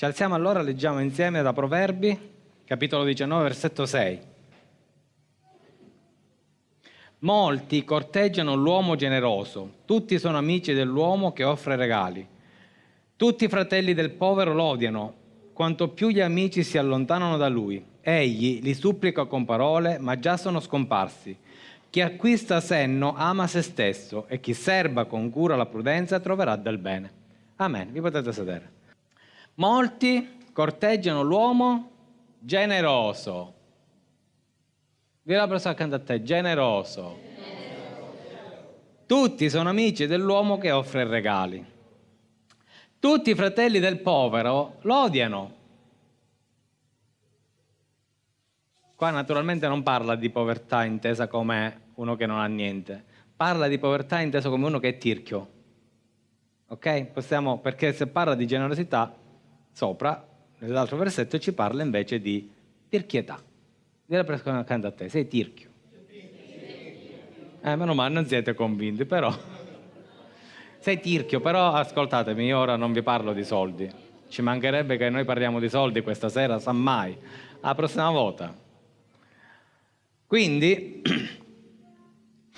Ci alziamo allora, leggiamo insieme da Proverbi, capitolo 19, versetto 6. Molti corteggiano l'uomo generoso, tutti sono amici dell'uomo che offre regali. Tutti i fratelli del povero lo odiano, quanto più gli amici si allontanano da lui. Egli li supplica con parole, ma già sono scomparsi. Chi acquista senno ama se stesso, e chi serba con cura la prudenza troverà del bene. Amen. Vi potete sedere. Molti corteggiano l'uomo generoso. Dì alla persona accanto a te, generoso. Tutti sono amici dell'uomo che offre regali. Tutti i fratelli del povero lo odiano. Qua naturalmente non parla di povertà intesa come uno che non ha niente, parla di povertà inteso come uno che è tirchio. Ok? Perché se parla di generosità, sopra, nell'altro versetto, ci parla invece di tirchietà. Dì alla persona accanto a te, sei tirchio. Meno male, non siete convinti, però. Sei tirchio, però ascoltatemi, io ora non vi parlo di soldi. Ci mancherebbe che noi parliamo di soldi questa sera, sa mai. La prossima volta. Quindi,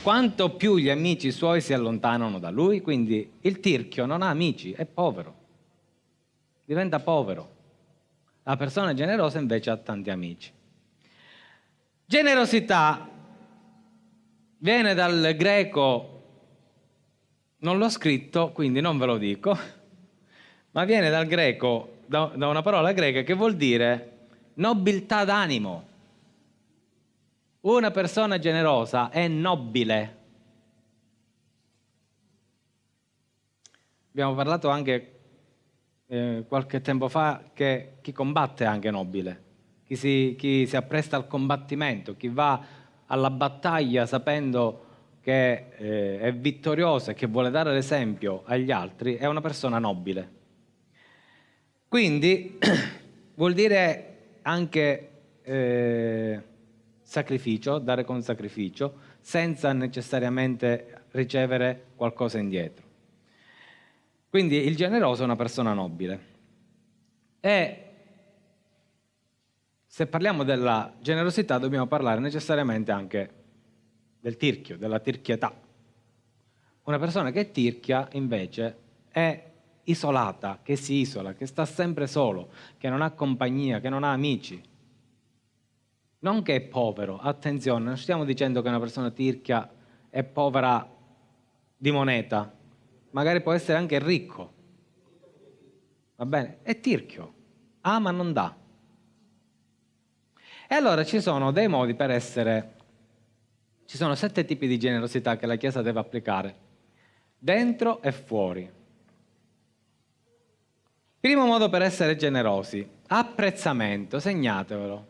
quanto più gli amici suoi si allontanano da lui, quindi il tirchio non ha amici, è povero. Diventa povero. La persona generosa invece ha tanti amici. Generosità viene dal greco, non l'ho scritto, quindi non ve lo dico, ma viene dal greco, da una parola greca che vuol dire nobiltà d'animo. Una persona generosa è nobile. Abbiamo parlato anche qualche tempo fa che chi combatte è anche nobile, chi si appresta al combattimento, chi va alla battaglia sapendo che è vittorioso e che vuole dare l'esempio agli altri, è una persona nobile. Quindi vuol dire anche sacrificio, dare con sacrificio, senza necessariamente ricevere qualcosa indietro. Quindi il generoso è una persona nobile. E se parliamo della generosità dobbiamo parlare necessariamente anche del tirchio, della tirchietà. Una persona che tirchia invece è isolata, che si isola, che sta sempre solo, che non ha compagnia, che non ha amici. Non che è povero, attenzione, non stiamo dicendo che una persona tirchia è povera di moneta, magari può essere anche ricco, va bene? È tirchio, ma non dà. E allora ci sono dei modi per essere, ci sono 7 tipi di generosità che la Chiesa deve applicare, dentro e fuori. Primo modo per essere generosi, apprezzamento, segnatevelo.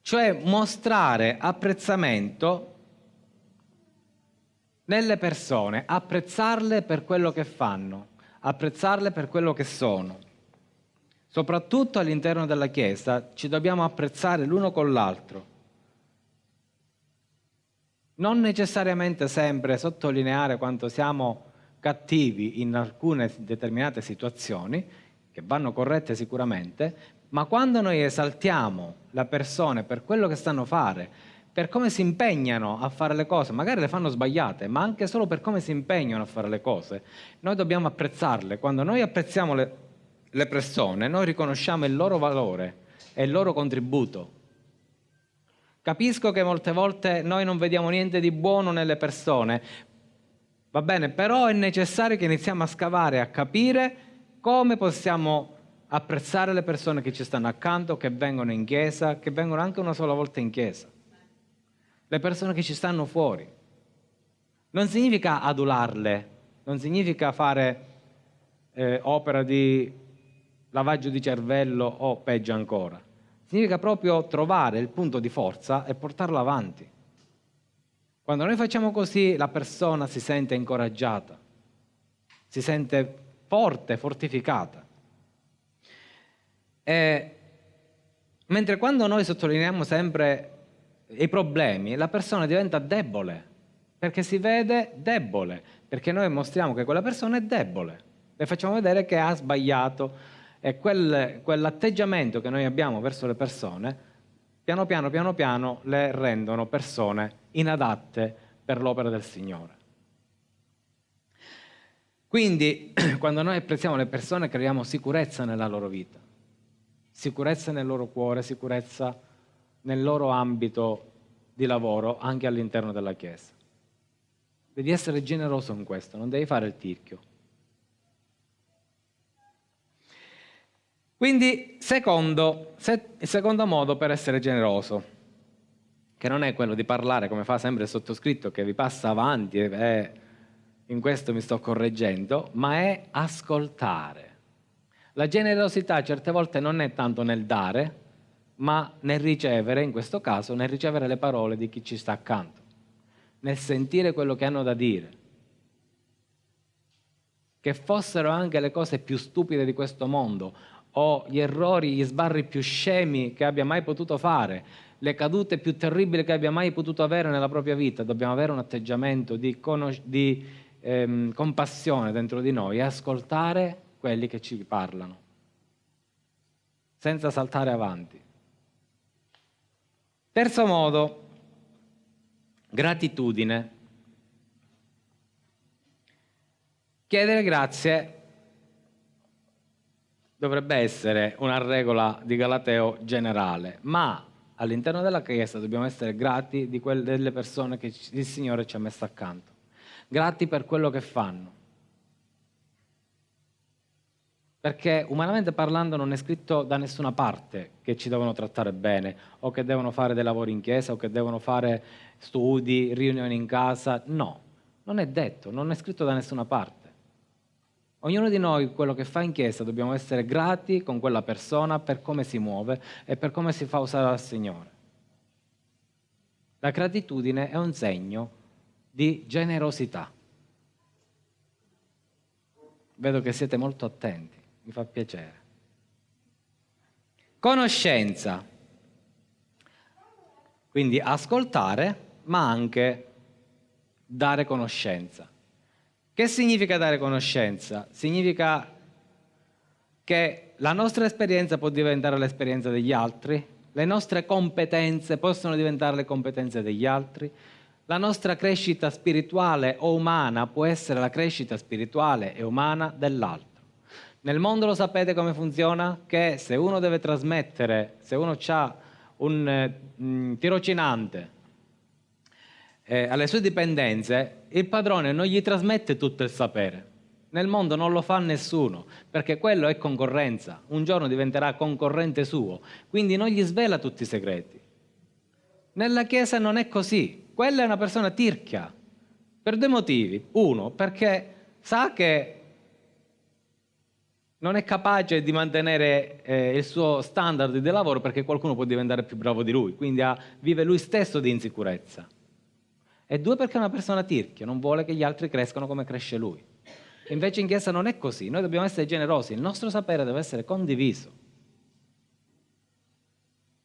Cioè mostrare apprezzamento nelle persone, apprezzarle per quello che fanno, apprezzarle per quello che sono. Soprattutto all'interno della Chiesa ci dobbiamo apprezzare l'uno con l'altro. Non necessariamente sempre sottolineare quanto siamo cattivi in alcune determinate situazioni, che vanno corrette sicuramente, ma quando noi esaltiamo le persone per quello che stanno a fare, per come si impegnano a fare le cose, magari le fanno sbagliate, ma anche solo per come si impegnano a fare le cose, noi dobbiamo apprezzarle. Quando noi apprezziamo le persone, noi riconosciamo il loro valore e il loro contributo. Capisco che molte volte noi non vediamo niente di buono nelle persone, va bene, però è necessario che iniziamo a scavare, a capire come possiamo apprezzare le persone che ci stanno accanto, che vengono in chiesa, che vengono anche una sola volta in chiesa. Le persone che ci stanno fuori. Non significa adularle, non significa fare opera di lavaggio di cervello o peggio ancora. Significa proprio trovare il punto di forza e portarlo avanti. Quando noi facciamo così, la persona si sente incoraggiata, si sente forte, fortificata. Mentre quando noi sottolineiamo sempre i problemi, la persona diventa debole, perché si vede debole, perché noi mostriamo che quella persona è debole. Le facciamo vedere che ha sbagliato e quell'atteggiamento che noi abbiamo verso le persone, piano piano le rendono persone inadatte per l'opera del Signore. Quindi, quando noi apprezziamo le persone, creiamo sicurezza nella loro vita, sicurezza nel loro cuore, sicurezza nel loro ambito di lavoro, anche all'interno della Chiesa. Devi essere generoso in questo, non devi fare il tirchio. Quindi, il secondo modo per essere generoso, che non è quello di parlare come fa sempre il sottoscritto, che vi passa avanti e in questo mi sto correggendo, ma è ascoltare. La generosità certe volte non è tanto nel dare, ma nel ricevere, in questo caso, nel ricevere le parole di chi ci sta accanto, nel sentire quello che hanno da dire. Che fossero anche le cose più stupide di questo mondo, o gli errori, gli sbarri più scemi che abbia mai potuto fare, le cadute più terribili che abbia mai potuto avere nella propria vita, dobbiamo avere un atteggiamento di compassione dentro di noi e ascoltare quelli che ci parlano, senza saltare avanti. Terzo modo, gratitudine. Chiedere grazie dovrebbe essere una regola di Galateo generale, ma all'interno della Chiesa dobbiamo essere grati delle persone che il Signore ci ha messo accanto, grati per quello che fanno. Perché umanamente parlando non è scritto da nessuna parte che ci devono trattare bene, o che devono fare dei lavori in chiesa, o che devono fare studi, riunioni in casa. No, non è detto, non è scritto da nessuna parte. Ognuno di noi, quello che fa in chiesa, dobbiamo essere grati con quella persona per come si muove e per come si fa usare dal Signore. La gratitudine è un segno di generosità. Vedo che siete molto attenti. Mi fa piacere. Conoscenza. Quindi ascoltare, ma anche dare conoscenza. Che significa dare conoscenza? Significa che la nostra esperienza può diventare l'esperienza degli altri, le nostre competenze possono diventare le competenze degli altri, la nostra crescita spirituale o umana può essere la crescita spirituale e umana dell'altro. Nel mondo lo sapete come funziona? Che se uno deve trasmettere, se uno ha un tirocinante alle sue dipendenze, il padrone non gli trasmette tutto il sapere. Nel mondo non lo fa nessuno, perché quello è concorrenza. Un giorno diventerà concorrente suo, quindi non gli svela tutti i segreti. Nella Chiesa non è così. Quella è una persona tirchia, per due motivi. Uno, perché sa che non è capace di mantenere il suo standard di lavoro perché qualcuno può diventare più bravo di lui, quindi vive lui stesso di insicurezza. E due, perché è una persona tirchia, non vuole che gli altri crescano come cresce lui. Invece in Chiesa non è così, noi dobbiamo essere generosi, il nostro sapere deve essere condiviso.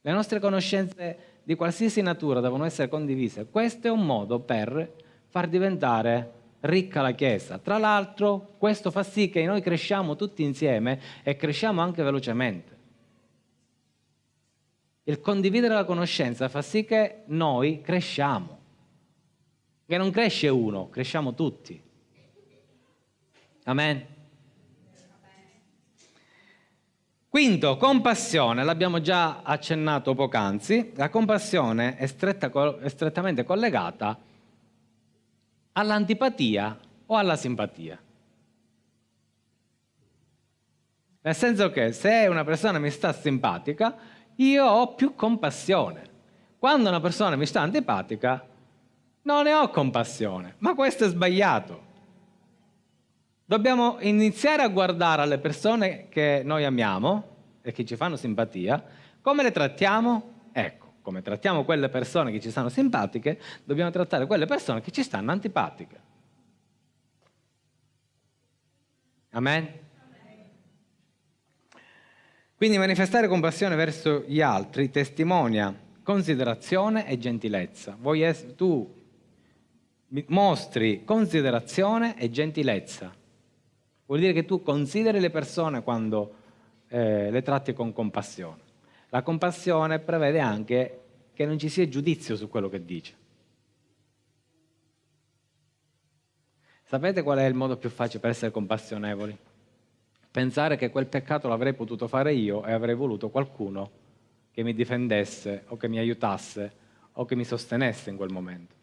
Le nostre conoscenze di qualsiasi natura devono essere condivise. Questo è un modo per far diventare ricca la Chiesa. Tra l'altro, questo fa sì che noi cresciamo tutti insieme e cresciamo anche velocemente. Il condividere la conoscenza fa sì che noi cresciamo. Che non cresce uno, cresciamo tutti. Amen. Quinto, compassione. L'abbiamo già accennato poc'anzi. La compassione è strettamente collegata all'antipatia o alla simpatia. Nel senso che se una persona mi sta simpatica, io ho più compassione. Quando una persona mi sta antipatica, non ne ho compassione. Ma questo è sbagliato. Dobbiamo iniziare a guardare alle persone che noi amiamo e che ci fanno simpatia. Come le trattiamo? Ecco. Come trattiamo quelle persone che ci stanno simpatiche, dobbiamo trattare quelle persone che ci stanno antipatiche. Amen? Quindi manifestare compassione verso gli altri testimonia considerazione e gentilezza. Tu mostri considerazione e gentilezza. Vuol dire che tu consideri le persone quando le tratti con compassione. La compassione prevede anche che non ci sia giudizio su quello che dice. Sapete qual è il modo più facile per essere compassionevoli? Pensare che quel peccato l'avrei potuto fare io e avrei voluto qualcuno che mi difendesse o che mi aiutasse o che mi sostenesse in quel momento.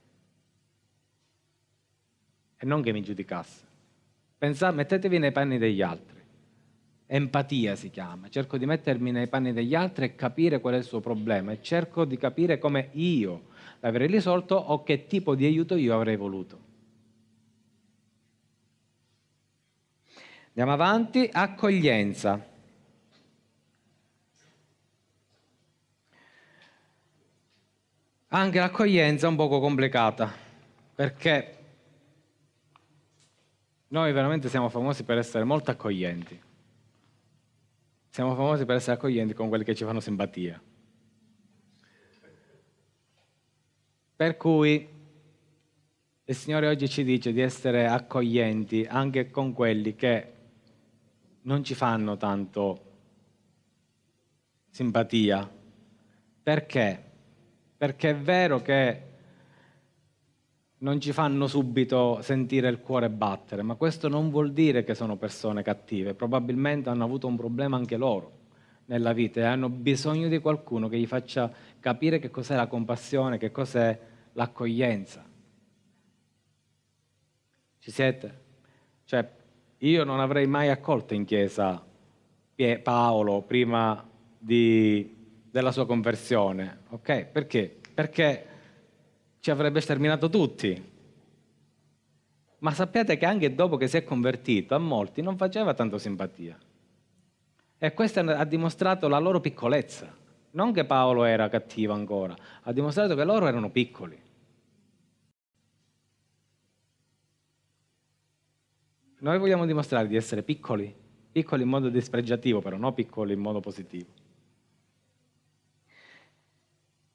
E non che mi giudicasse. Mettetevi nei panni degli altri. Empatia si chiama. Cerco di mettermi nei panni degli altri e capire qual è il suo problema e cerco di capire come io l'avrei risolto o che tipo di aiuto io avrei voluto. Andiamo avanti. Accoglienza. Anche l'accoglienza è un poco complicata, perché noi veramente siamo famosi per essere molto accoglienti. Siamo famosi per essere accoglienti con quelli che ci fanno simpatia. Per cui il Signore oggi ci dice di essere accoglienti anche con quelli che non ci fanno tanto simpatia. Perché? Perché è vero che non ci fanno subito sentire il cuore battere, ma questo non vuol dire che sono persone cattive. Probabilmente hanno avuto un problema anche loro nella vita e hanno bisogno di qualcuno che gli faccia capire che cos'è la compassione, che cos'è l'accoglienza. Ci siete? Cioè, io non avrei mai accolto in chiesa Paolo prima della sua conversione, ok? Perché? Perché ci avrebbe sterminato tutti. Ma sappiate che anche dopo che si è convertito, a molti non faceva tanto simpatia. E questo ha dimostrato la loro piccolezza. Non che Paolo era cattivo ancora, ha dimostrato che loro erano piccoli. Noi vogliamo dimostrare di essere piccoli, piccoli in modo dispregiativo, però non piccoli in modo positivo.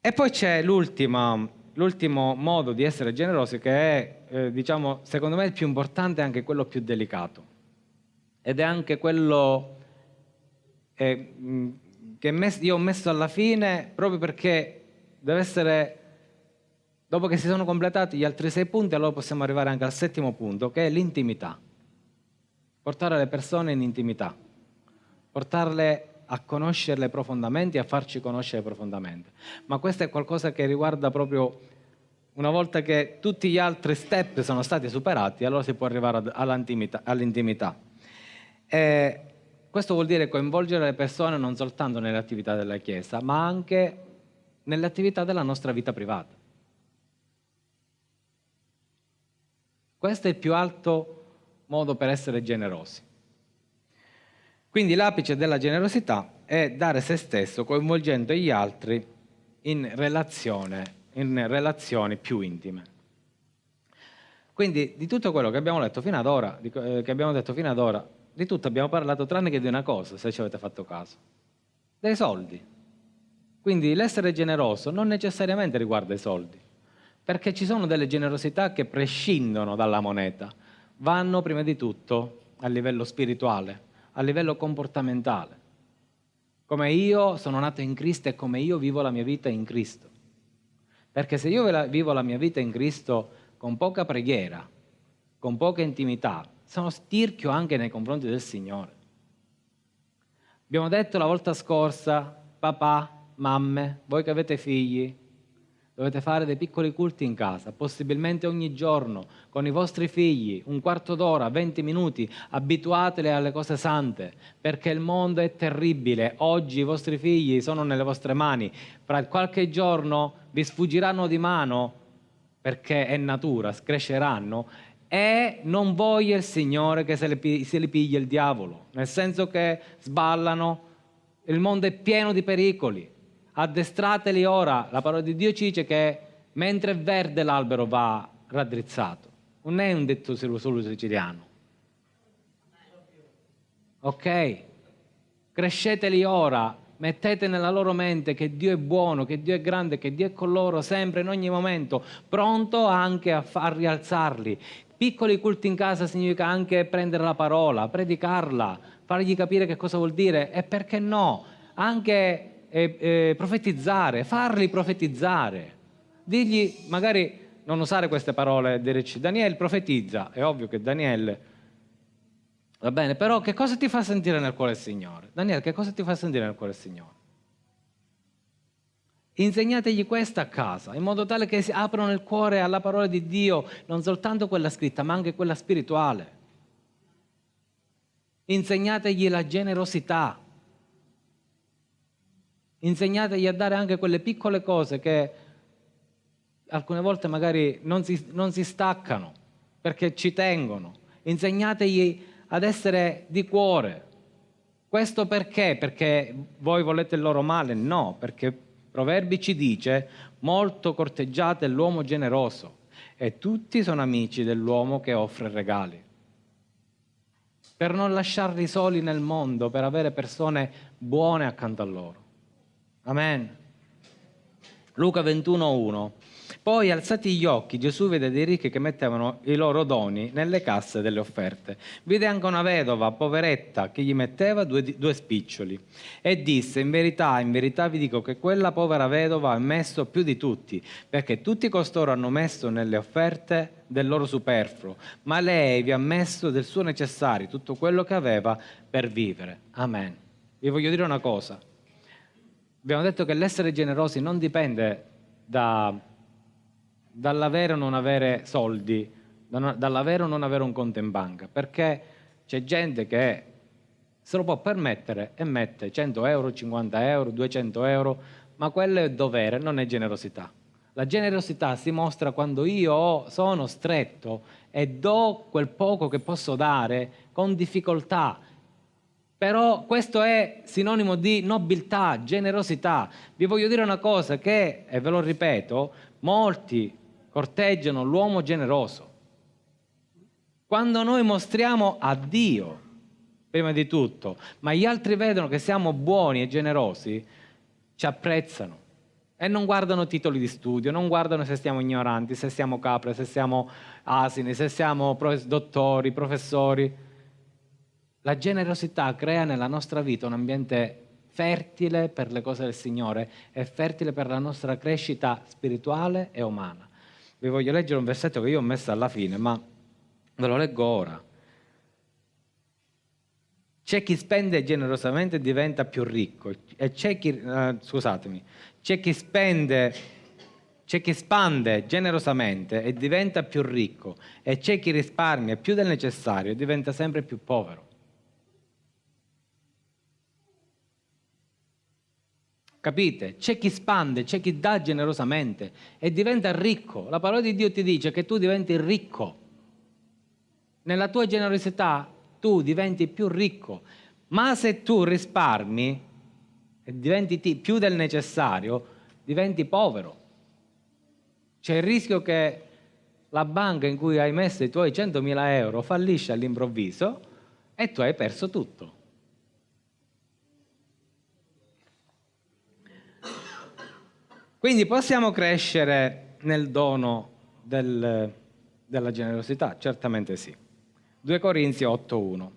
E poi c'è l'ultimo modo di essere generosi, che è, diciamo, secondo me il più importante e anche quello più delicato. Ed è anche quello che io ho messo alla fine proprio perché deve essere, dopo che si sono completati gli altri 6 punti, allora possiamo arrivare anche al 7° punto, che è l'intimità. Portare le persone in intimità, portarle a conoscerle profondamente e a farci conoscere profondamente. Ma questo è qualcosa che riguarda proprio, una volta che tutti gli altri step sono stati superati, allora si può arrivare all'intimità. E questo vuol dire coinvolgere le persone non soltanto nelle attività della Chiesa, ma anche nelle attività della nostra vita privata. Questo è il più alto modo per essere generosi. Quindi l'apice della generosità è dare se stesso coinvolgendo gli altri in relazioni più intime. Quindi di tutto quello che abbiamo detto fino ad ora, di tutto abbiamo parlato tranne che di una cosa, se ci avete fatto caso, dei soldi. Quindi l'essere generoso non necessariamente riguarda i soldi, perché ci sono delle generosità che prescindono dalla moneta, vanno prima di tutto a livello spirituale, a livello comportamentale. Come io sono nato in Cristo e come io vivo la mia vita in Cristo. Perché se io vivo la mia vita in Cristo con poca preghiera, con poca intimità, sono stirchio anche nei confronti del Signore. Abbiamo detto la volta scorsa, papà, mamme, voi che avete figli, dovete fare dei piccoli culti in casa, possibilmente ogni giorno, con i vostri figli, 1/4 d'ora, 20 minuti, abituateli alle cose sante, perché il mondo è terribile. Oggi i vostri figli sono nelle vostre mani, fra qualche giorno vi sfuggiranno di mano, perché è natura, cresceranno, e non voglia il Signore che se li piglia il diavolo, nel senso che sballano, il mondo è pieno di pericoli. Addestrateli ora. La parola di Dio ci dice che mentre è verde l'albero va raddrizzato. Non è un detto solo siciliano. Ok? Cresceteli ora, mettete nella loro mente che Dio è buono, che Dio è grande, che Dio è con loro sempre, in ogni momento, pronto anche a rialzarli. Piccoli culti in casa significa anche prendere la parola, predicarla, fargli capire che cosa vuol dire e perché no, anche profetizzare, farli profetizzare. Digli, magari non usare queste parole, dirci Daniele profetizza, è ovvio che Daniele, va bene, però che cosa ti fa sentire nel cuore il Signore? Daniele, che cosa ti fa sentire nel cuore il Signore? Insegnategli questo a casa, in modo tale che si aprono il cuore alla parola di Dio, non soltanto quella scritta, ma anche quella spirituale. Insegnategli la generosità. Insegnategli a dare anche quelle piccole cose che alcune volte magari non si staccano, perché ci tengono. Insegnategli ad essere di cuore. Questo perché? Perché voi volete il loro male? No, perché Proverbi ci dice: molto corteggiate l'uomo generoso e tutti sono amici dell'uomo che offre regali. Per non lasciarli soli nel mondo, per avere persone buone accanto a loro. Amen. Luca 21,1. Poi, alzati gli occhi, Gesù vide dei ricchi che mettevano i loro doni nelle casse delle offerte. Vide anche una vedova, poveretta, che gli metteva due spiccioli. E disse: in verità vi dico che quella povera vedova ha messo più di tutti, perché tutti costoro hanno messo nelle offerte del loro superfluo, ma lei vi ha messo del suo necessario, tutto quello che aveva per vivere. Amen. Vi voglio dire una cosa. Abbiamo detto che l'essere generosi non dipende dall'avere o non avere soldi, dall'avere o non avere un conto in banca, perché c'è gente che se lo può permettere e mette 100 euro, 50 euro, 200 euro, ma quello è dovere, non è generosità. La generosità si mostra quando io sono stretto e do quel poco che posso dare con difficoltà. Però questo è sinonimo di nobiltà, generosità. Vi voglio dire una cosa che, e ve lo ripeto, molti corteggiano l'uomo generoso. Quando noi mostriamo a Dio, prima di tutto, ma gli altri vedono che siamo buoni e generosi, ci apprezzano e non guardano titoli di studio, non guardano se siamo ignoranti, se siamo capre, se siamo asini, se siamo dottori, professori. La generosità crea nella nostra vita un ambiente fertile per le cose del Signore e fertile per la nostra crescita spirituale e umana. Vi voglio leggere un versetto che io ho messo alla fine, ma ve lo leggo ora. C'è chi spende generosamente e diventa più ricco, e c'è chi spande generosamente e diventa più ricco, e c'è chi risparmia più del necessario e diventa sempre più povero. Capite? C'è chi spande, c'è chi dà generosamente e diventa ricco. La parola di Dio ti dice che tu diventi ricco. Nella tua generosità tu diventi più ricco. Ma se tu risparmi e diventi più del necessario, diventi povero. C'è il rischio che la banca in cui hai messo i tuoi 100.000 euro fallisce all'improvviso e tu hai perso tutto. Quindi possiamo crescere nel dono della generosità? Certamente sì. 2 Corinzi 8,1.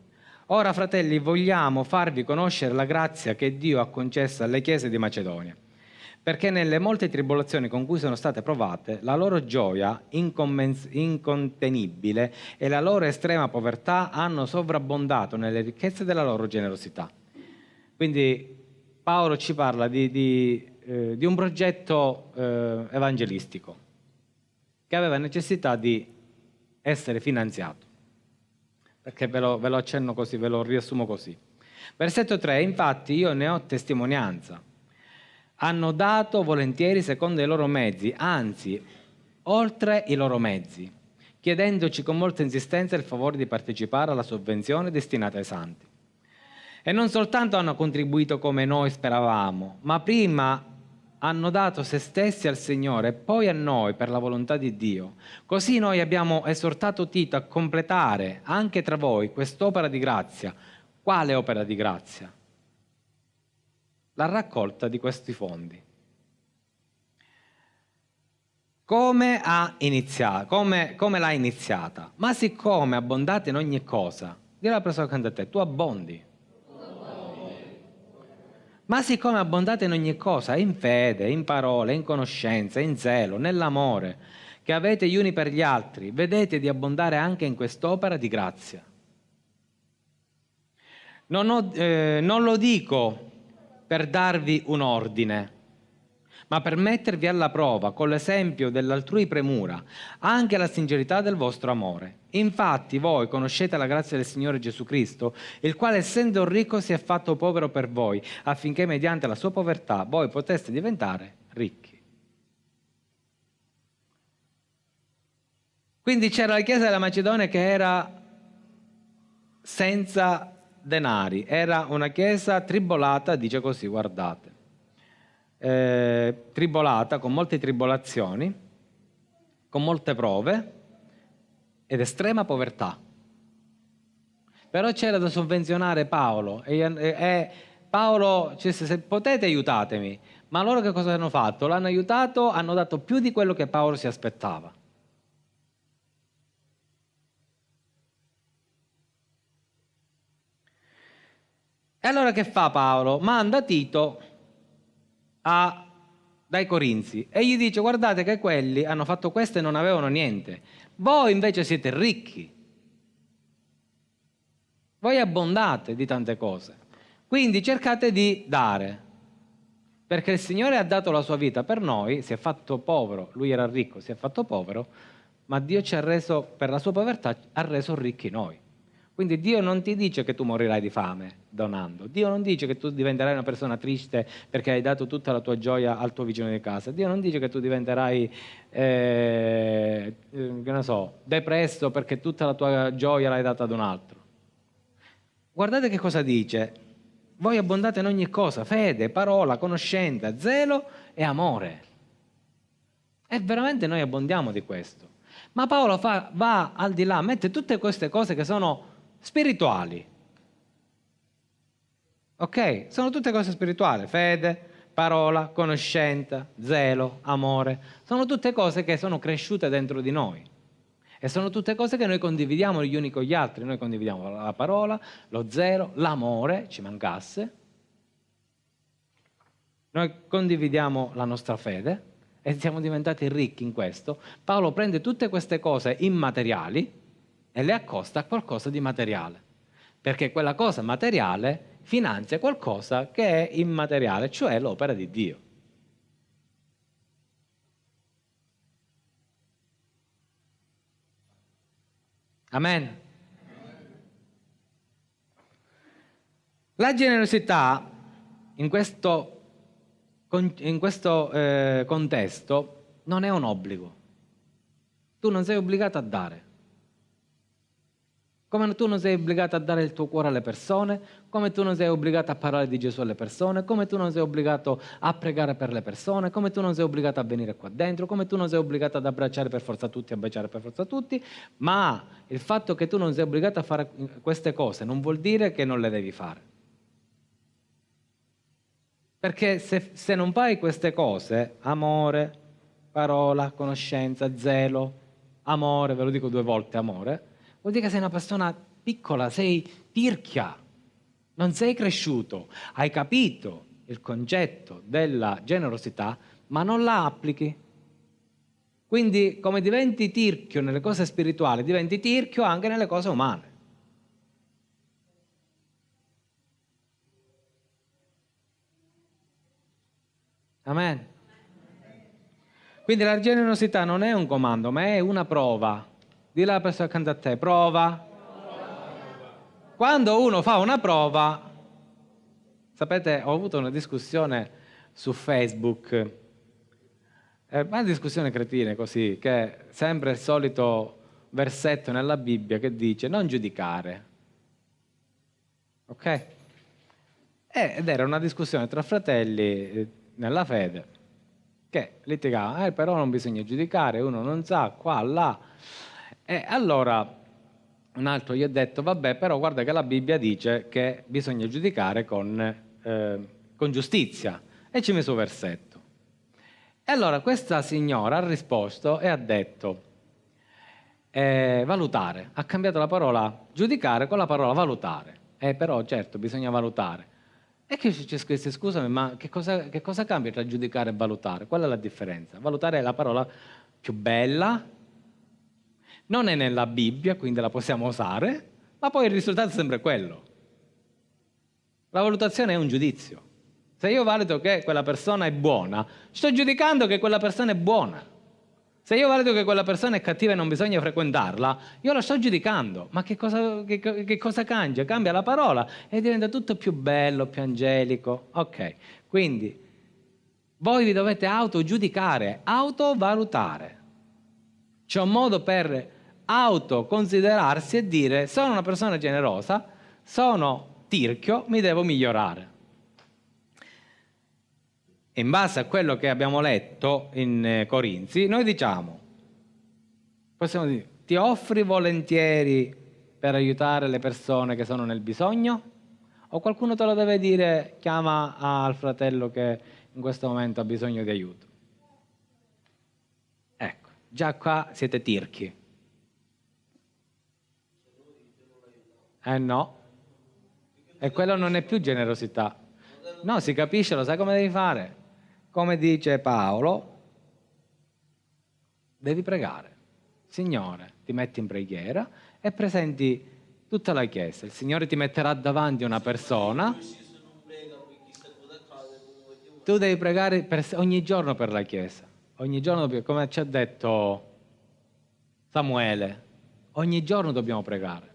Ora, fratelli, vogliamo farvi conoscere la grazia che Dio ha concesso alle chiese di Macedonia, perché nelle molte tribolazioni con cui sono state provate, la loro gioia incontenibile e la loro estrema povertà hanno sovrabbondato nelle ricchezze della loro generosità. Quindi Paolo ci parla di un progetto evangelistico che aveva necessità di essere finanziato, perché ve lo accenno così, ve lo riassumo così. Versetto 3: infatti io ne ho testimonianza, hanno dato volentieri secondo i loro mezzi, anzi oltre i loro mezzi, chiedendoci con molta insistenza il favore di partecipare alla sovvenzione destinata ai santi. E non soltanto hanno contribuito come noi speravamo, ma prima hanno dato se stessi al Signore e poi a noi per la volontà di Dio. Così noi abbiamo esortato Tito a completare anche tra voi quest'opera di grazia. Quale opera di grazia? La raccolta di questi fondi. come ha iniziato, come l'ha iniziata. Ma siccome abbondate in ogni cosa, dì alla persona accanto a te, tu abbondi. Ma siccome abbondate in ogni cosa, in fede, in parole, in conoscenza, in zelo, nell'amore che avete gli uni per gli altri, vedete di abbondare anche in quest'opera di grazia. Non lo dico per darvi un ordine, ma per mettervi alla prova con l'esempio dell'altrui premura, anche la sincerità del vostro amore. Infatti voi conoscete la grazia del Signore Gesù Cristo, il quale essendo ricco si è fatto povero per voi, affinché mediante la sua povertà voi poteste diventare ricchi. Quindi c'era la chiesa della Macedonia che era senza denari, era una chiesa tribolata, dice così, guardate. Tribolata, con molte tribolazioni, con molte prove ed estrema povertà. Però c'era da sovvenzionare Paolo e Paolo disse, se potete aiutatemi, ma loro che cosa hanno fatto? L'hanno aiutato, hanno dato più di quello che Paolo si aspettava. E allora che fa Paolo? Manda Tito dai Corinzi e gli dice, guardate che quelli hanno fatto questo e non avevano niente, voi invece siete ricchi, voi abbondate di tante cose, quindi cercate di dare, perché il Signore ha dato la sua vita per noi, si è fatto povero, lui era ricco, si è fatto povero, ma Dio ci ha reso, per la sua povertà, ha reso ricchi noi. Quindi Dio non ti dice che tu morirai di fame donando, Dio non dice che tu diventerai una persona triste perché hai dato tutta la tua gioia al tuo vicino di casa, Dio non dice che tu diventerai, che ne so, depresso perché tutta la tua gioia l'hai data ad un altro. Guardate che cosa dice, voi abbondate in ogni cosa, fede, parola, conoscenza, zelo e amore. E veramente noi abbondiamo di questo. Ma Paolo va al di là, mette tutte queste cose che sono spirituali, ok? Sono tutte cose spirituali, fede, parola, conoscenza, zelo, amore, sono tutte cose che sono cresciute dentro di noi e sono tutte cose che noi condividiamo gli uni con gli altri, noi condividiamo la parola, lo zelo, l'amore, ci mancasse, noi condividiamo la nostra fede e siamo diventati ricchi in questo. Paolo prende tutte queste cose immateriali e le accosta a qualcosa di materiale, perché quella cosa materiale finanzia qualcosa che è immateriale, cioè l'opera di Dio. Amen. La generosità in questo contesto non è un obbligo. Tu non sei obbligato a dare. Come tu non sei obbligato a dare il tuo cuore alle persone, come tu non sei obbligato a parlare di Gesù alle persone, come tu non sei obbligato a pregare per le persone, come tu non sei obbligato a venire qua dentro, come tu non sei obbligato ad abbracciare per forza tutti, a baciare per forza tutti, ma il fatto che tu non sei obbligato a fare queste cose non vuol dire che non le devi fare. Perché se non fai queste cose, amore, parola, conoscenza, zelo, amore, ve lo dico 2 volte, amore, vuol dire che sei una persona piccola, sei tirchia, non sei cresciuto, hai capito il concetto della generosità, ma non la applichi. Quindi come diventi tirchio nelle cose spirituali, diventi tirchio anche nelle cose umane. Amen. Quindi la generosità non è un comando, ma è una prova. Dilla alla persona accanto a te, prova. Quando uno fa una prova, sapete, ho avuto una discussione su Facebook, una discussione cretina così, che sempre il solito versetto nella Bibbia che dice non giudicare. Ok? Ed era una discussione tra fratelli nella fede, che litigavano, però non bisogna giudicare, uno non sa, qua, là. E allora un altro gli ha detto, vabbè, però guarda che la Bibbia dice che bisogna giudicare con giustizia. E ci ha messo un versetto. E allora questa signora ha risposto e ha detto valutare, ha cambiato la parola giudicare con la parola valutare. Però certo bisogna valutare. E che ci scrisse, scusami, ma che cosa cambia tra giudicare e valutare? Qual è la differenza? Valutare è la parola più bella, non è nella Bibbia, quindi la possiamo usare, ma poi il risultato è sempre quello. La valutazione è un giudizio. Se io valuto che quella persona è buona, sto giudicando che quella persona è buona. Se io valuto che quella persona è cattiva e non bisogna frequentarla, io la sto giudicando. Ma che cosa cambia? Cambia la parola e diventa tutto più bello, più angelico. Ok, quindi voi vi dovete autogiudicare, autovalutare. C'è un modo per autoconsiderarsi e dire: sono una persona generosa, sono tirchio, mi devo migliorare. In base a quello che abbiamo letto in Corinzi, noi possiamo dire, ti offri volentieri per aiutare le persone che sono nel bisogno? O qualcuno te lo deve dire, chiama al fratello che in questo momento ha bisogno di aiuto? Ecco, già qua siete tirchi. No. E quello non è più generosità. No, si capisce, lo sai come devi fare? Come dice Paolo, devi pregare. Signore, ti metti in preghiera e presenti tutta la Chiesa. Il Signore ti metterà davanti una persona. Tu devi pregare ogni giorno per la Chiesa. Ogni giorno, come ci ha detto Samuele, ogni giorno dobbiamo pregare.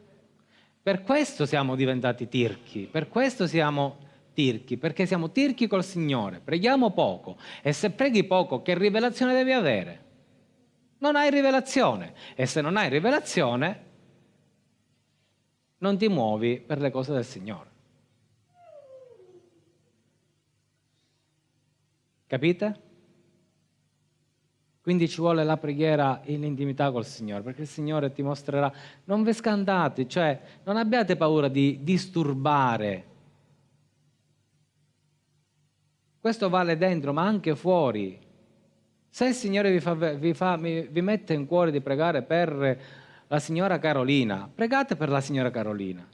Per questo siamo diventati tirchi, per questo siamo tirchi, perché siamo tirchi col Signore, preghiamo poco e se preghi poco che rivelazione devi avere? Non hai rivelazione e se non hai rivelazione non ti muovi per le cose del Signore. Capite? Quindi ci vuole la preghiera in intimità col Signore, perché il Signore ti mostrerà. Non vi scandate, cioè non abbiate paura di disturbare. Questo vale dentro, ma anche fuori. Se il Signore vi mette in cuore di pregare per la signora Carolina, pregate per la signora Carolina.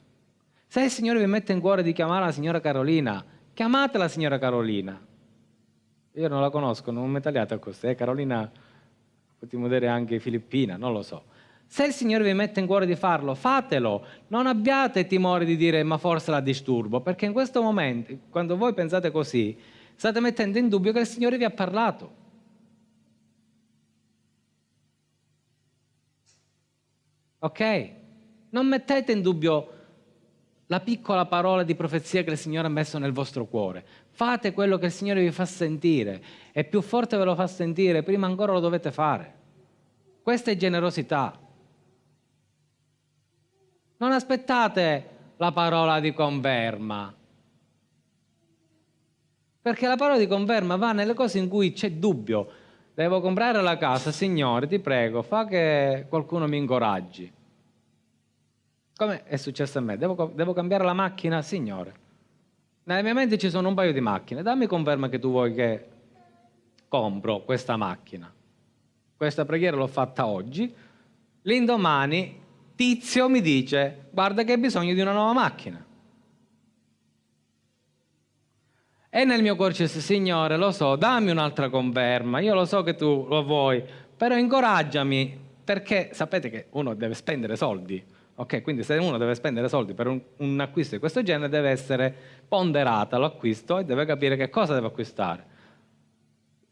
Se il Signore vi mette in cuore di chiamare la signora Carolina, chiamate la signora Carolina. Io non la conosco, non mi tagliate a così. Carolina, potremmo dire anche Filippina, non lo so. Se il Signore vi mette in cuore di farlo, fatelo. Non abbiate timore di dire ma forse la disturbo, perché in questo momento, quando voi pensate così, state mettendo in dubbio che il Signore vi ha parlato. Ok? Non mettete in dubbio la piccola parola di profezia che il Signore ha messo nel vostro cuore. Fate quello che il Signore vi fa sentire e più forte ve lo fa sentire, prima ancora lo dovete fare. Questa è generosità. Non aspettate la parola di conferma, perché la parola di conferma va nelle cose in cui c'è dubbio. Devo comprare la casa, Signore, ti prego, fa che qualcuno mi incoraggi. Come è successo a me? Devo cambiare la macchina, Signore. Nella mia mente ci sono un paio di macchine, dammi conferma che tu vuoi che compro questa macchina. Questa preghiera l'ho fatta oggi, l'indomani Tizio mi dice guarda che hai bisogno di una nuova macchina. E nel mio cuore c'è Signore, lo so, dammi un'altra conferma, io lo so che tu lo vuoi, però incoraggiami, perché sapete che uno deve spendere soldi. Ok, quindi se uno deve spendere soldi per un acquisto di questo genere deve essere ponderata l'acquisto e deve capire che cosa deve acquistare.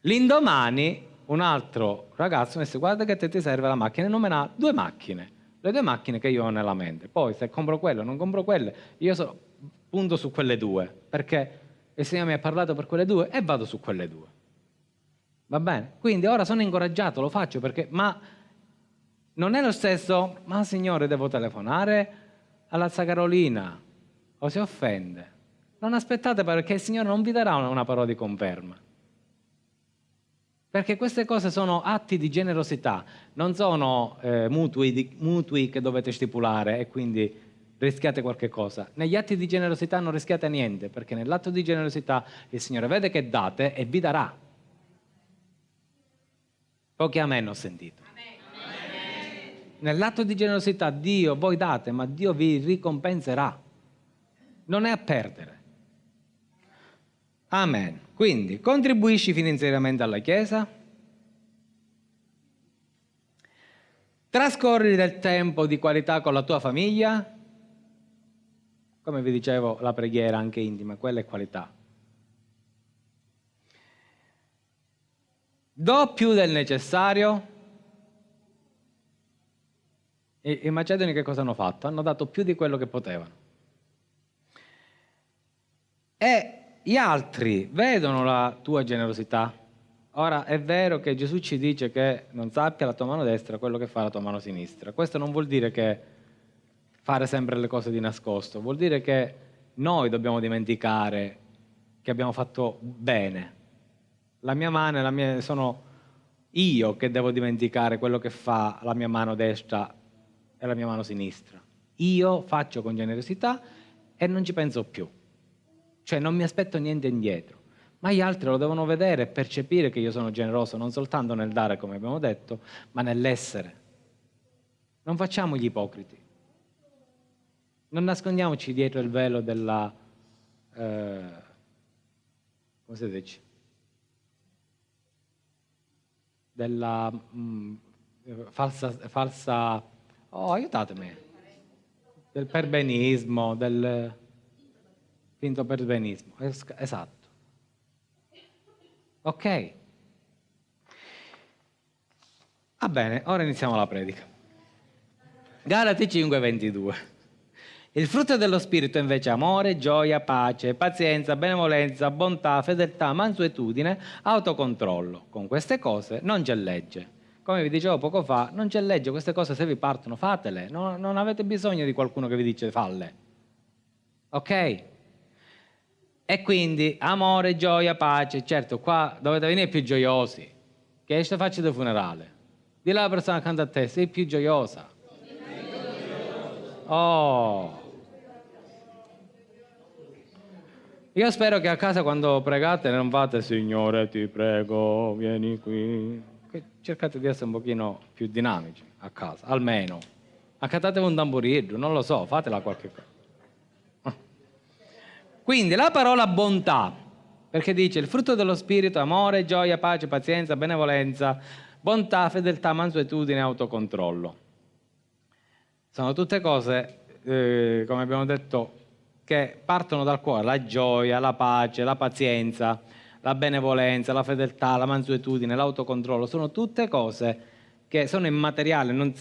L'indomani un altro ragazzo mi disse guarda che te ti serve la macchina e non me ne ha due macchine, le due macchine che io ho nella mente. Poi se compro quelle o non compro quelle, io punto su quelle due, perché il Signore mi ha parlato per quelle due e vado su quelle due. Va bene? Quindi ora sono incoraggiato, lo faccio perché... Ma non è lo stesso, ma Signore devo telefonare alla zia Carolina o si offende. Non aspettate perché il Signore non vi darà una parola di conferma. Perché queste cose sono atti di generosità, non sono mutui che dovete stipulare e quindi rischiate qualche cosa. Negli atti di generosità non rischiate niente, perché nell'atto di generosità il Signore vede che date e vi darà. Pochi amen ho sentito. Nell'atto di generosità Dio, voi date, ma Dio vi ricompenserà. Non è a perdere. Amen. Quindi, contribuisci finanziariamente alla Chiesa? Trascorri del tempo di qualità con la tua famiglia? Come vi dicevo, la preghiera anche intima, quella è qualità. Do più del necessario? I macedoni che cosa hanno fatto? Hanno dato più di quello che potevano. E gli altri vedono la tua generosità. Ora è vero che Gesù ci dice che non sappia la tua mano destra quello che fa la tua mano sinistra. Questo non vuol dire che fare sempre le cose di nascosto, vuol dire che noi dobbiamo dimenticare che abbiamo fatto bene. La mia mano, sono io che devo dimenticare quello che fa la mia mano destra e la mia mano sinistra. Io faccio con generosità e non ci penso più. Cioè non mi aspetto niente indietro. Ma gli altri lo devono vedere e percepire che io sono generoso, non soltanto nel dare, come abbiamo detto, ma nell'essere. Non facciamo gli ipocriti. Non nascondiamoci dietro il velo della... come si dice? Della falsa... Oh, aiutatemi. Del perbenismo, del finto perbenismo. Esatto. Ok? Va bene, ora iniziamo la predica. Galati 5:22. Il frutto dello Spirito invece è amore, gioia, pace, pazienza, benevolenza, bontà, fedeltà, mansuetudine, autocontrollo. Con queste cose non c'è legge. Come vi dicevo poco fa, non c'è legge, queste cose se vi partono fatele, non avete bisogno di qualcuno che vi dice falle. Ok? E quindi amore, gioia, pace, certo qua dovete venire più gioiosi, che esce faccia del funerale. Dilla alla persona accanto a te, sei più gioiosa. Oh! Io spero che a casa quando pregate non fate Signore ti prego, vieni qui. Cercate di essere un pochino più dinamici a casa, almeno. Accattatevi un tamburillo, non lo so, fatela qualche cosa. Quindi la parola bontà, perché dice il frutto dello spirito, amore, gioia, pace, pazienza, benevolenza, bontà, fedeltà, mansuetudine, autocontrollo. Sono tutte cose, come abbiamo detto, che partono dal cuore, la gioia, la pace, la pazienza, la benevolenza, la fedeltà, la mansuetudine, l'autocontrollo, sono tutte cose che sono immateriali, non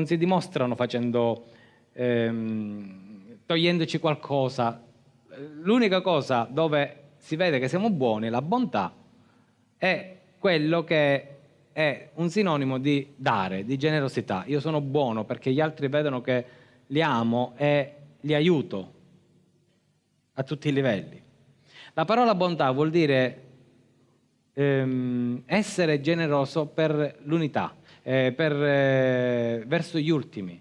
si dimostrano facendo, togliendoci qualcosa. L'unica cosa dove si vede che siamo buoni, la bontà, è quello che è un sinonimo di dare, di generosità. Io sono buono perché gli altri vedono che li amo e li aiuto a tutti i livelli. La parola bontà vuol dire essere generoso per l'unità, verso gli ultimi.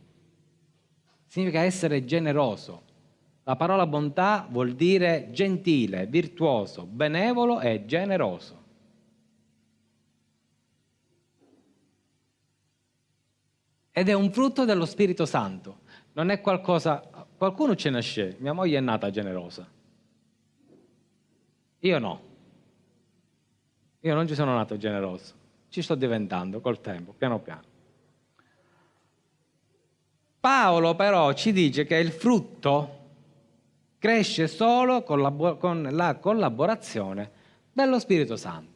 Significa essere generoso. La parola bontà vuol dire gentile, virtuoso, benevolo e generoso. Ed è un frutto dello Spirito Santo. Non è qualcosa... Qualcuno ce ne esce. Mia moglie è nata generosa. Io no. Io non ci sono nato generoso. Ci sto diventando col tempo, piano piano. Paolo però ci dice che il frutto cresce solo con la collaborazione dello Spirito Santo.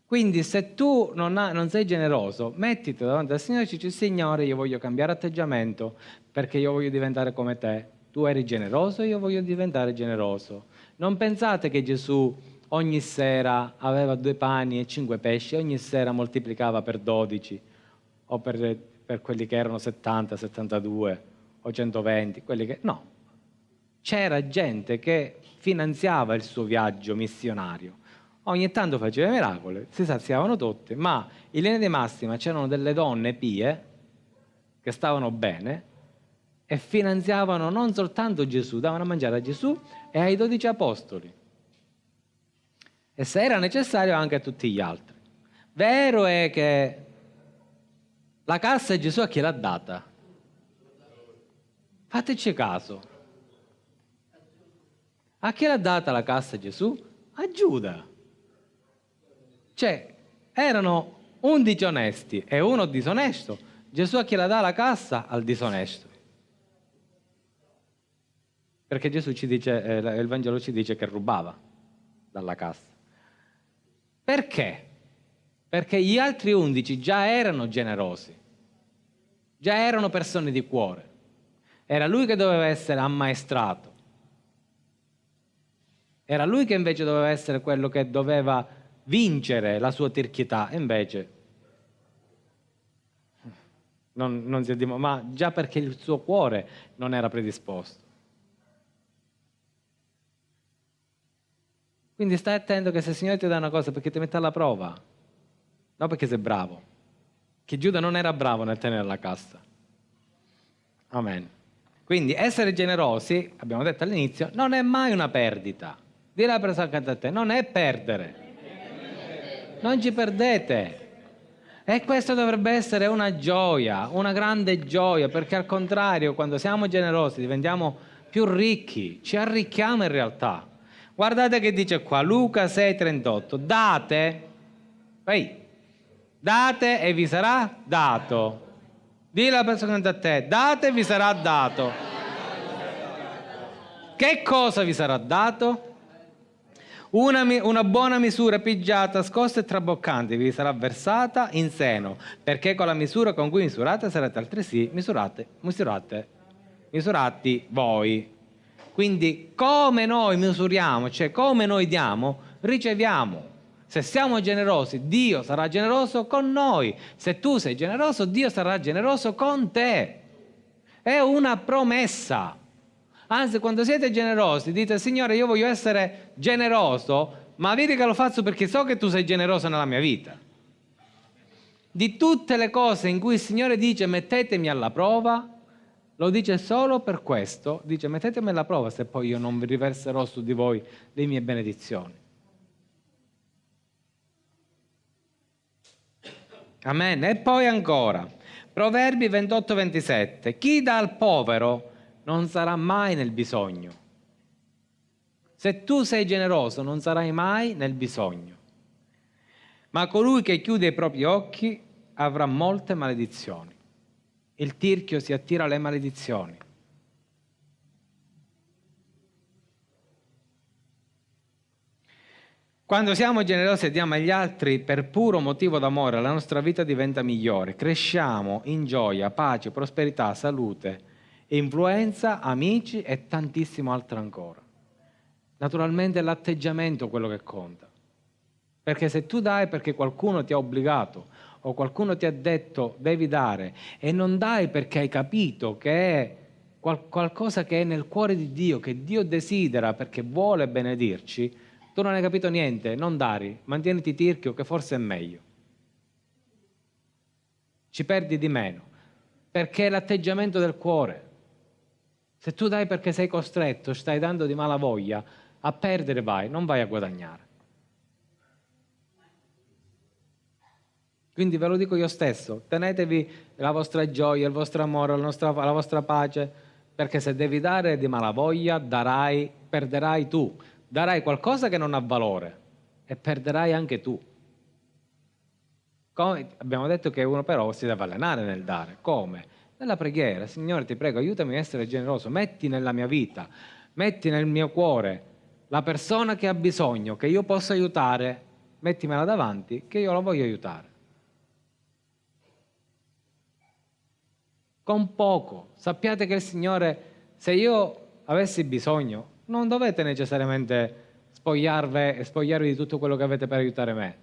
Quindi se tu non sei generoso, mettiti davanti al Signore e dici: Signore, io voglio cambiare atteggiamento perché io voglio diventare come te. Tu eri generoso, io voglio diventare generoso. Non pensate che Gesù ogni sera aveva 2 pani e 5 pesci, ogni sera moltiplicava per 12, o per quelli che erano 70, 72 o 120, quelli che... No. C'era gente che finanziava il suo viaggio missionario. Ogni tanto faceva miracoli, si saziavano tutti, ma in linea di massima c'erano delle donne pie che stavano bene e finanziavano non soltanto Gesù, davano a mangiare a Gesù e ai 12 apostoli. E se era necessario anche a tutti gli altri. Vero è che La cassa Gesù a chi l'ha data? Fateci caso. A chi l'ha data la cassa Gesù? A Giuda. Cioè, erano 11 onesti e uno disonesto. Gesù a chi la dà la cassa? Al disonesto. Perché Gesù ci dice, il Vangelo ci dice che rubava dalla cassa. Perché? Perché gli altri 11 già erano generosi, già erano persone di cuore. Era lui che doveva essere ammaestrato. Era lui che invece doveva essere quello che doveva vincere la sua tirchietà, e invece non si è ma già perché il suo cuore non era predisposto. Quindi stai attento che se il Signore ti dà una cosa perché ti mette alla prova, non perché sei bravo. Che Giuda non era bravo nel tenere la cassa. Amen. Quindi essere generosi, abbiamo detto all'inizio, non è mai una perdita. Dì alla persona accanto a te, non è perdere. Non ci perdete. E questo dovrebbe essere una gioia, una grande gioia, perché al contrario, quando siamo generosi diventiamo più ricchi, ci arricchiamo in realtà. Guardate che dice qua, Luca 6,38, date, date e vi sarà dato. Dì alla persona accanto a te, date e vi sarà dato. Che cosa vi sarà dato? Una buona misura pigiata, scossa e traboccante vi sarà versata in seno, perché con la misura con cui misurate sarete altresì misurati voi. Quindi come noi misuriamo, cioè come noi diamo, riceviamo. Se siamo generosi, Dio sarà generoso con noi. Se tu sei generoso, Dio sarà generoso con te. È una promessa. Anzi, quando siete generosi, dite, Signore, io voglio essere generoso, ma vedi che lo faccio perché so che tu sei generoso nella mia vita. Di tutte le cose in cui il Signore dice, mettetemi alla prova, lo dice solo per questo, dice, mettetemi alla prova se poi io non vi riverserò su di voi le mie benedizioni. Amen. E poi ancora, Proverbi 28-27, chi dà al povero non sarà mai nel bisogno. Se tu sei generoso non sarai mai nel bisogno. Ma colui che chiude i propri occhi avrà molte maledizioni. Il tirchio si attira le maledizioni. Quando siamo generosi e diamo agli altri per puro motivo d'amore, la nostra vita diventa migliore. Cresciamo in gioia, pace, prosperità, salute, influenza, amici e tantissimo altro ancora. Naturalmente è l'atteggiamento quello che conta. Perché se tu dai perché qualcuno ti ha obbligato o qualcuno ti ha detto devi dare e non dai perché hai capito che è qualcosa che è nel cuore di Dio, che Dio desidera perché vuole benedirci, tu non hai capito niente, non dare, mantieniti tirchio che forse è meglio. Ci perdi di meno, perché è l'atteggiamento del cuore. Se tu dai perché sei costretto, stai dando di malavoglia, a perdere vai, non vai a guadagnare. Quindi ve lo dico io stesso, tenetevi la vostra gioia, il vostro amore, la vostra pace, perché se devi dare di malavoglia, perderai tu. Darai qualcosa che non ha valore e perderai anche tu. Abbiamo detto che uno però si deve allenare nel dare. Come? Nella preghiera. Signore, ti prego, aiutami a essere generoso. Metti nella mia vita, metti nel mio cuore la persona che ha bisogno, che io possa aiutare, mettimela davanti, che io la voglio aiutare. Con poco. Sappiate che il Signore, se io avessi bisogno, non dovete necessariamente spogliarvi di tutto quello che avete per aiutare me.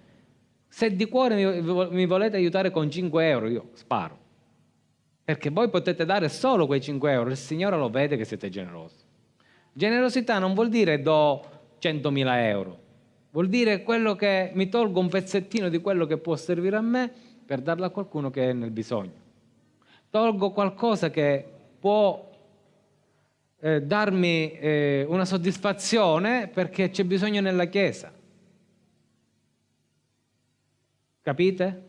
Se di cuore mi volete aiutare con 5 euro, io sparo. Perché voi potete dare solo quei 5 euro, il Signore lo vede che siete generosi. Generosità non vuol dire do 100.000 euro, vuol dire quello che mi tolgo un pezzettino di quello che può servire a me per darlo a qualcuno che è nel bisogno. Tolgo qualcosa che può darmi una soddisfazione perché c'è bisogno nella Chiesa. Capite?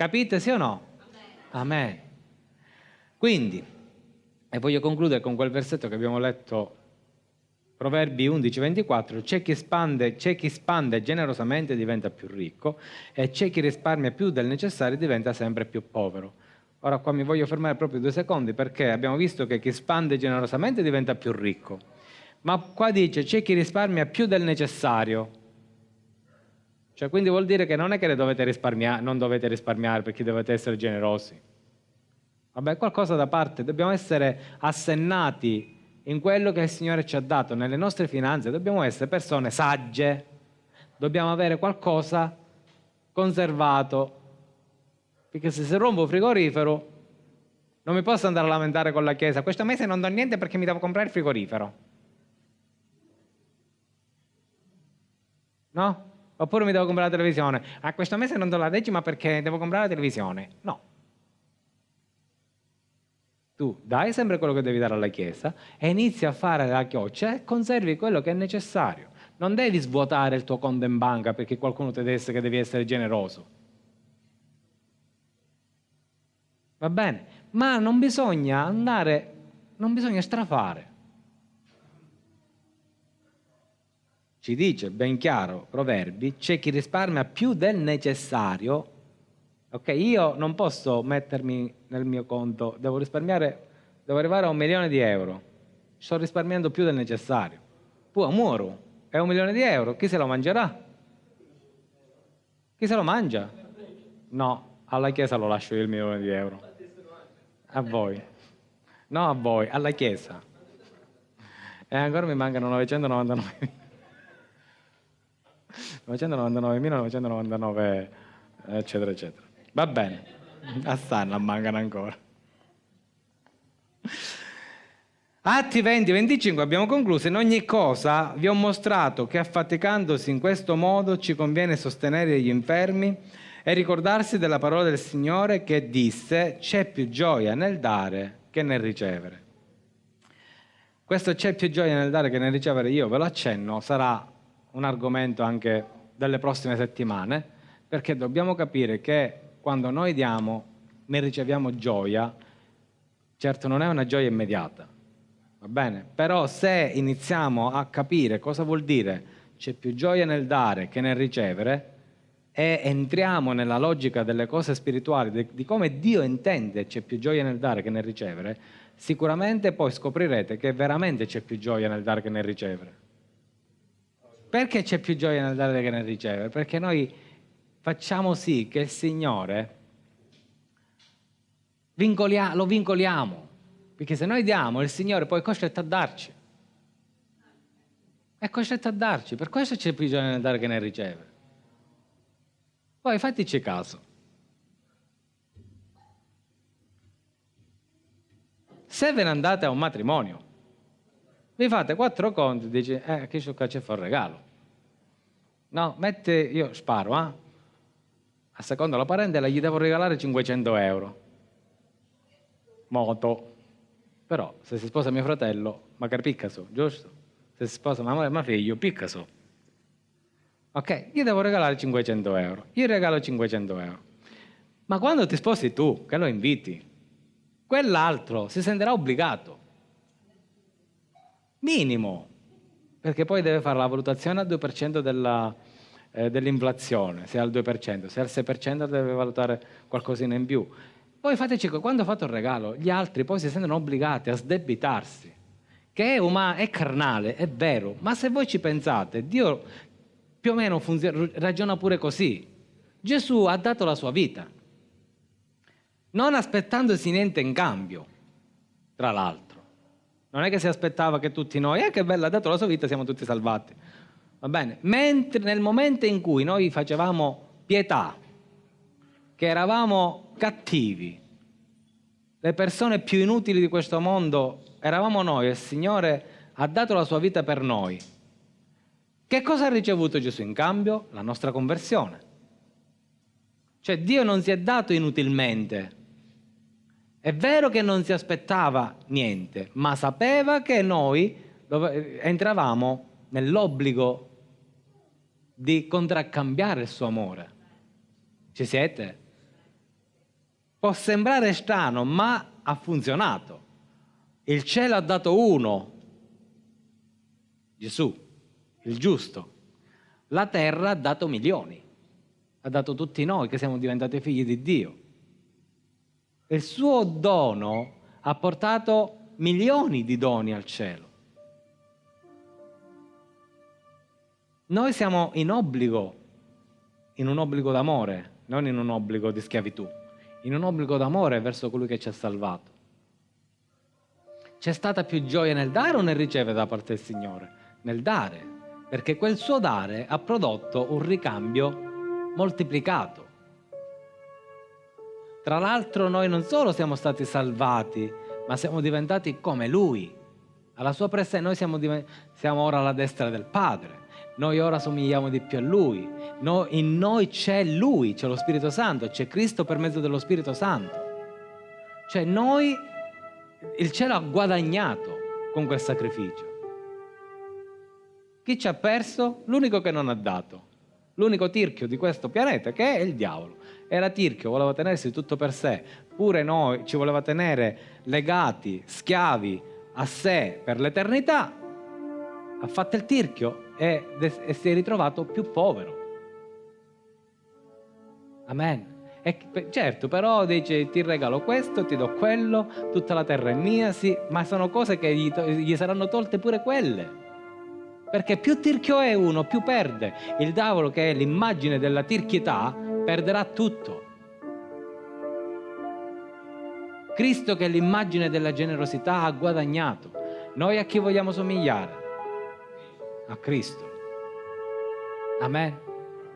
Capite, sì o no? Amen. Quindi, e voglio concludere con quel versetto che abbiamo letto, Proverbi 11:24, c'è chi spande generosamente diventa più ricco e c'è chi risparmia più del necessario diventa sempre più povero. Ora qua mi voglio fermare proprio 2 secondi, perché abbiamo visto che chi spande generosamente diventa più ricco, ma qua dice c'è chi risparmia più del necessario. Cioè, quindi vuol dire che non è che non dovete risparmiare perché dovete essere generosi. Vabbè, qualcosa da parte, dobbiamo essere assennati in quello che il Signore ci ha dato, nelle nostre finanze, dobbiamo essere persone sagge, dobbiamo avere qualcosa conservato, perché se rompo un frigorifero non mi posso andare a lamentare con la Chiesa, questo mese non do niente perché mi devo comprare il frigorifero. No? Oppure mi devo comprare la televisione. Questo mese non do la decima perché devo comprare la televisione. No. Tu dai sempre quello che devi dare alla Chiesa e inizi a fare la chioccia e conservi quello che è necessario. Non devi svuotare il tuo conto in banca perché qualcuno ti disse che devi essere generoso. Va bene? Ma non bisogna strafare. Ci dice ben chiaro, Proverbi, c'è chi risparmia più del necessario. Ok, io non posso mettermi nel mio conto, devo risparmiare, devo arrivare a 1 milione di euro. Sto risparmiando più del necessario. Poi muoro, è 1 milione di euro, chi se lo mangerà? Chi se lo mangia? No, alla Chiesa lo lascio io il 1 milione di euro. A voi. No, a voi, alla Chiesa. E ancora mi mancano 999. 999.999, eccetera, eccetera. Va bene, a Sanna mancano ancora. Atti 20-25 abbiamo concluso. In ogni cosa vi ho mostrato che affaticandosi in questo modo ci conviene sostenere gli infermi e ricordarsi della parola del Signore che disse: c'è più gioia nel dare che nel ricevere. Questo c'è più gioia nel dare che nel ricevere, io ve lo accenno, sarà un argomento anche delle prossime settimane, perché dobbiamo capire che quando noi diamo, ne riceviamo gioia. Certo non è una gioia immediata, va bene? Però se iniziamo a capire cosa vuol dire c'è più gioia nel dare che nel ricevere e entriamo nella logica delle cose spirituali, di come Dio intende c'è più gioia nel dare che nel ricevere, sicuramente poi scoprirete che veramente c'è più gioia nel dare che nel ricevere. Perché c'è più gioia nel dare che nel ricevere? Perché noi facciamo sì che il Signore lo vincoliamo. Perché se noi diamo, il Signore poi è costretto a darci. È costretto a darci. Per questo c'è più gioia nel dare che nel ricevere. Poi fateci caso. Se ve ne andate a un matrimonio, vi fate 4 conti e dici, che c'è fa un regalo. No, io sparo, a seconda la parentela gli devo regalare 500 euro. Moto. Però se si sposa mio fratello, magari Picasso, giusto? Se si sposa mio figlio, Picasso. Ok, gli devo regalare 500 euro. Gli regalo 500 euro. Ma quando ti sposi tu, che lo inviti, quell'altro si sentirà obbligato. Minimo, perché poi deve fare la valutazione al 2% dell'inflazione, se è al 2%, se è al 6% deve valutare qualcosina in più. Poi fateci, quando fate un regalo, gli altri poi si sentono obbligati a sdebitarsi, che è carnale, è vero, ma se voi ci pensate, Dio più o meno ragiona pure così. Gesù ha dato la sua vita, non aspettandosi niente in cambio, tra l'altro. Non è che si aspettava che tutti noi, che bello, ha dato la sua vita, siamo tutti salvati. Va bene? Mentre nel momento in cui noi facevamo pietà, che eravamo cattivi, le persone più inutili di questo mondo eravamo noi, e il Signore ha dato la sua vita per noi. Che cosa ha ricevuto Gesù in cambio? La nostra conversione. Cioè Dio non si è dato inutilmente. È vero che non si aspettava niente, ma sapeva che noi entravamo nell'obbligo di contraccambiare il suo amore. Ci siete? Può sembrare strano, ma ha funzionato. Il cielo ha dato uno, Gesù, il giusto. La terra ha dato milioni, ha dato tutti noi che siamo diventati figli di Dio. Il suo dono ha portato milioni di doni al cielo. Noi siamo in un obbligo d'amore, non in un obbligo di schiavitù, in un obbligo d'amore verso colui che ci ha salvato. C'è stata più gioia nel dare o nel ricevere da parte del Signore? Nel dare, perché quel suo dare ha prodotto un ricambio moltiplicato. Tra l'altro noi non solo siamo stati salvati, ma siamo diventati come Lui. Alla sua presenza noi siamo ora alla destra del Padre. Noi ora somigliamo di più a Lui. In noi c'è Lui, c'è lo Spirito Santo, c'è Cristo per mezzo dello Spirito Santo. Cioè noi, il cielo ha guadagnato con quel sacrificio. Chi ci ha perso? L'unico che non ha dato. L'unico tirchio di questo pianeta, che è il diavolo. Era tirchio, voleva tenersi tutto per sé. Pure noi ci voleva tenere legati, schiavi a sé per l'eternità. Ha fatto il tirchio e si è ritrovato più povero. Amen. E certo, però dice: ti regalo questo, ti do quello, tutta la terra è mia, sì, ma sono cose che gli saranno tolte pure quelle. Perché più tirchio è uno, più perde. Il diavolo, che è l'immagine della tirchietà, perderà tutto. Cristo, che è l'immagine della generosità, ha guadagnato. Noi a chi vogliamo somigliare? A Cristo. Amen.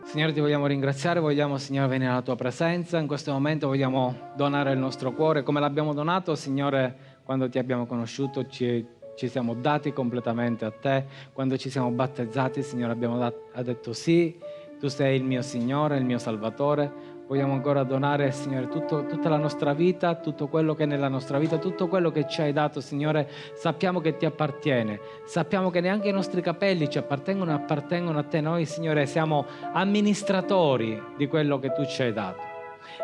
Signore, ti vogliamo ringraziare, vogliamo, Signore, venire alla tua presenza. In questo momento vogliamo donare il nostro cuore come l'abbiamo donato, Signore, quando ti abbiamo conosciuto, ci siamo dati completamente a te. Quando ci siamo battezzati, Signore, ha detto sì, tu sei il mio Signore, il mio Salvatore. Vogliamo ancora donare, Signore, tutta la nostra vita, tutto quello che è nella nostra vita, tutto quello che ci hai dato, Signore. Sappiamo che ti appartiene, sappiamo che neanche i nostri capelli ci appartengono a te. Noi, Signore, siamo amministratori di quello che tu ci hai dato.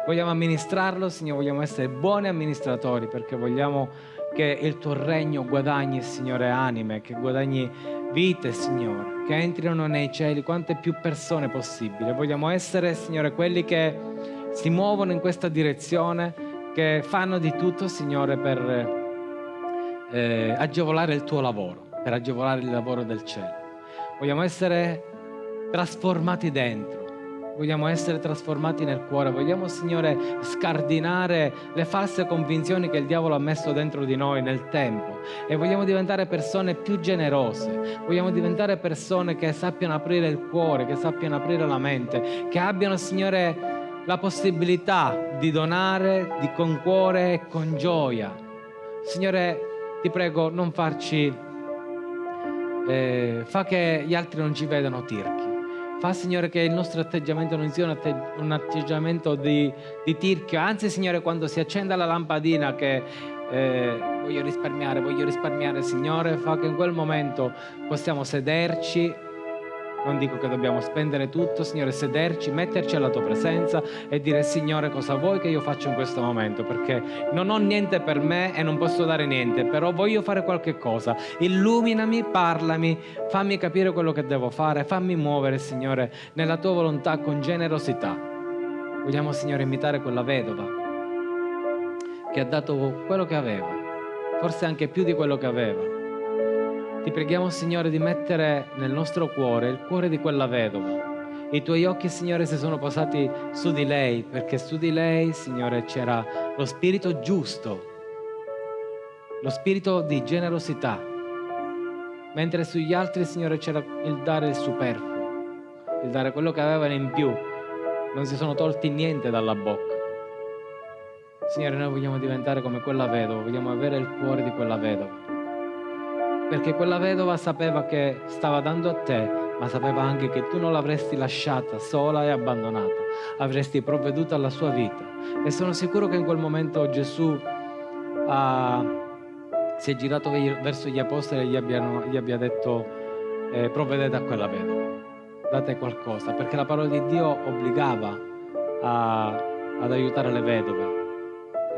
Vogliamo amministrarlo, Signore, vogliamo essere buoni amministratori, perché vogliamo che il tuo regno guadagni, Signore, anime, che guadagni vite, Signore, che entrino nei cieli quante più persone possibile. Vogliamo essere, Signore, quelli che si muovono in questa direzione, che fanno di tutto, Signore, per agevolare il tuo lavoro, per agevolare il lavoro del cielo. Vogliamo essere trasformati dentro. Vogliamo essere trasformati nel cuore, vogliamo, Signore, scardinare le false convinzioni che il diavolo ha messo dentro di noi nel tempo, e vogliamo diventare persone più generose, vogliamo diventare persone che sappiano aprire il cuore, che sappiano aprire la mente, che abbiano, Signore, la possibilità di donare con cuore e con gioia. Signore, ti prego, non farci, fa che gli altri non ci vedano tirchi. Fa, Signore, che il nostro atteggiamento non sia un atteggiamento di tirchio. Anzi, Signore, quando si accenda la lampadina che voglio risparmiare, Signore, fa che in quel momento possiamo sederci. Non dico che dobbiamo spendere tutto, Signore, sederci, metterci alla tua presenza e dire: Signore, cosa vuoi che io faccia in questo momento? Perché non ho niente per me e non posso dare niente, però voglio fare qualche cosa. Illuminami, parlami, fammi capire quello che devo fare, fammi muovere, Signore, nella tua volontà con generosità. Vogliamo, Signore, imitare quella vedova che ha dato quello che aveva, forse anche più di quello che aveva. Ti preghiamo, Signore, di mettere nel nostro cuore il cuore di quella vedova. I tuoi occhi, Signore, si sono posati su di lei, perché su di lei, Signore, c'era lo spirito giusto, lo spirito di generosità, mentre sugli altri, Signore, c'era il dare il superfluo, il dare quello che avevano in più. Non si sono tolti niente dalla bocca. Signore, noi vogliamo diventare come quella vedova, vogliamo avere il cuore di quella vedova. Perché quella vedova sapeva che stava dando a te, ma sapeva anche che tu non l'avresti lasciata sola e abbandonata, avresti provveduto alla sua vita. E sono sicuro che in quel momento Gesù si è girato verso gli apostoli e gli abbia detto: provvedete a quella vedova, date qualcosa, perché la parola di Dio obbligava ad aiutare le vedove.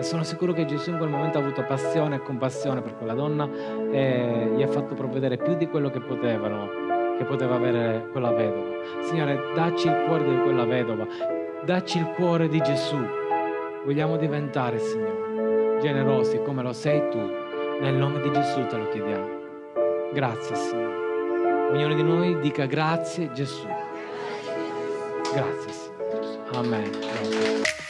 E sono sicuro che Gesù in quel momento ha avuto passione e compassione per quella donna e gli ha fatto provvedere più di quello che poteva avere quella vedova. Signore, dacci il cuore di quella vedova, dacci il cuore di Gesù. Vogliamo diventare, Signore, generosi come lo sei tu. Nel nome di Gesù te lo chiediamo. Grazie, Signore. Ognuno di noi dica grazie Gesù. Grazie, Signore Gesù. Amen. Grazie.